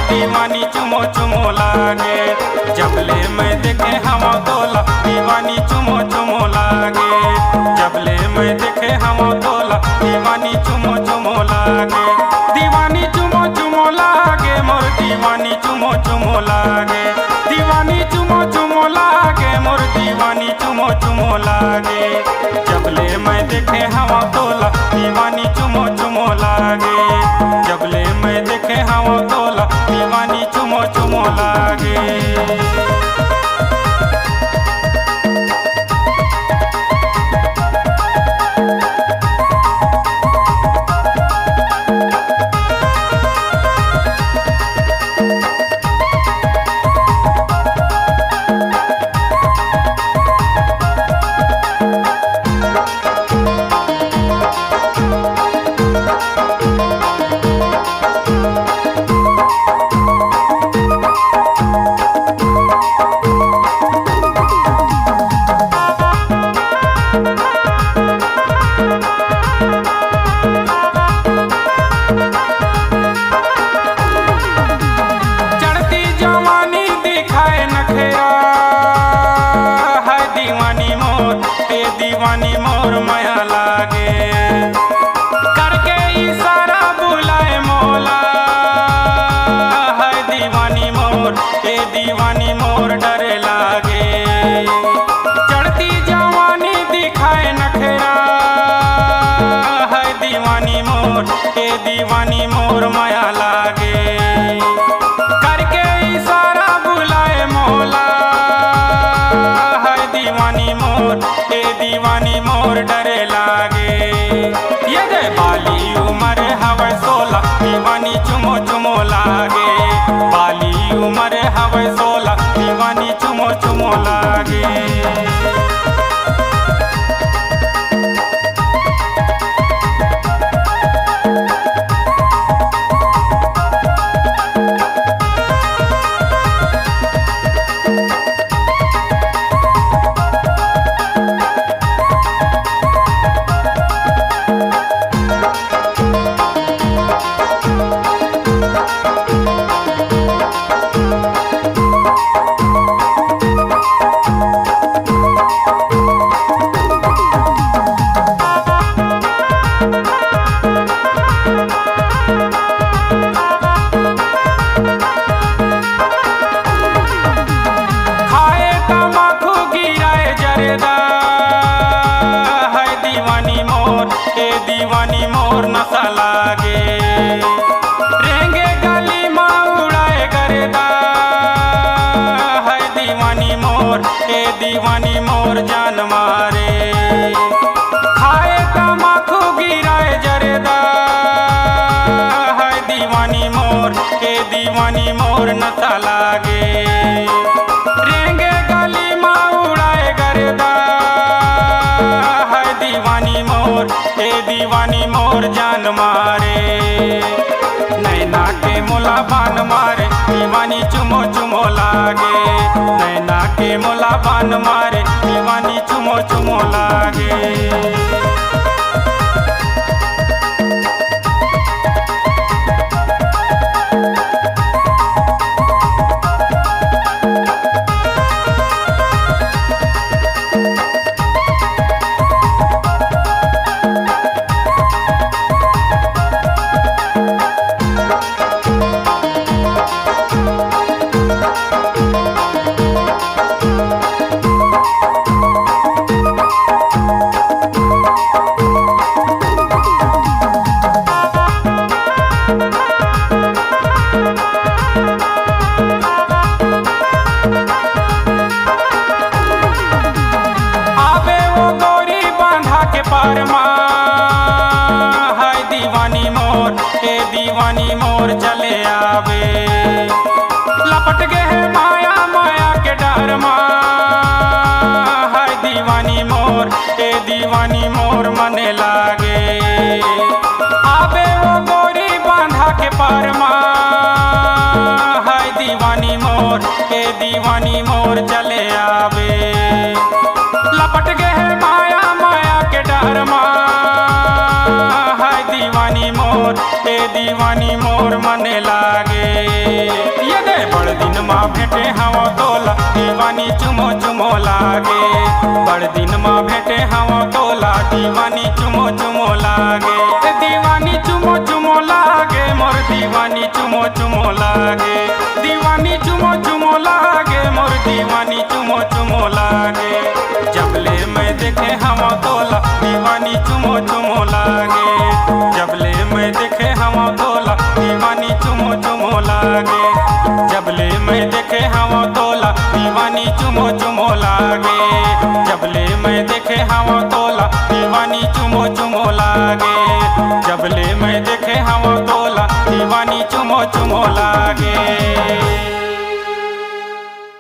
दीवानी चुमो चुमो लागे। जबले मैं देखे हवा तोला दीवानी चुमो चुमो लागे। जबले मैं देखे हवा तोला दीवानी चुमो चुमो लागे। दीवानी चुमो चुमो लागे मोर दीवानी चुमो चुमो लागे। दीवानी चुमो चुमो लागे मोर दीवानी चुमो चुमो लागे। जबले मैं देखे हवा तोला दीवानी चुमो चुमो लागे। जबले मैं देखे हवा तोला दीवानी चुमो चुमो लागे। दीवानी मोर माया लागे। करके इशारा बुलाए मौला है दीवानी मोर ए दीवानी मोर डरे लागे। चढ़ती जवानी दिखाए नखरा है दीवानी मोर ए दीवानी मोर माया लागे। करके इशारा बुलाए मौला है दीवानी मोर ए दीवानी मोर डरे लागे। ये दे बाली उमर हवे 16 दीवानी चुमो चुमो लागे। बाली उमर हवे 16 दीवानी चुमो चुमो लागे। दीवानी मोर नशा लागे। रेंगे गली माँ उड़ाए गरेदा है दीवानी मोर ए दीवानी मोर जान मारे। खाए तमाकू गिराए जरेदा है दीवानी मोर ए दीवानी मोर नशा लागे। रेंगे गली माँ उड़ाए गरेदा है दीवानी मोर ए दीवानी मोर जान मारे। नैना के मोला बान मारे दीवानी चुमो चुमो लागे। नैना के मोला बान मारे दीवानी चुमो चुमो लागे। पारमा है दीवानी मोर ए दीवानी मोर चले आवे। लपट गए है माया माया के डर है दीवानी मोर ए दीवानी मोर मने लागे। आवे वो गोरी बांधा के पारमा है दीवानी मोर ए दीवानी मोर चले आवे। लपट गए है माया माया के डर है दीवानी मोर ए दीवानी मोर मने लागे। माँ भेटे हवा तोला दीवानी चुमो चुमो लागे। बड़ दिन माँ भेटे हवा तोला दीवानी चुमो चुमो लागे। दीवानी चुमो चुमो लागे मोर दीवानी चुमो चुमो लागे। दीवानी चुमो चुमो लागे मोर दीवानी चुमो चुमो लागे। जबले मैं देखे हवा तोला दीवानी चुमो चुमो लागे। जबले मैं देखे हवा तोला दीवानी चुमो चुमो लागे। जबले मैं देखे हवा तोला दीवानी चुमो चुमो लागे। जबले मैं देखे हवा तोला दीवानी चुमो चुमो लागे। जबले मैं देखे हवा तोला दीवानी चुमो चुमो लागे।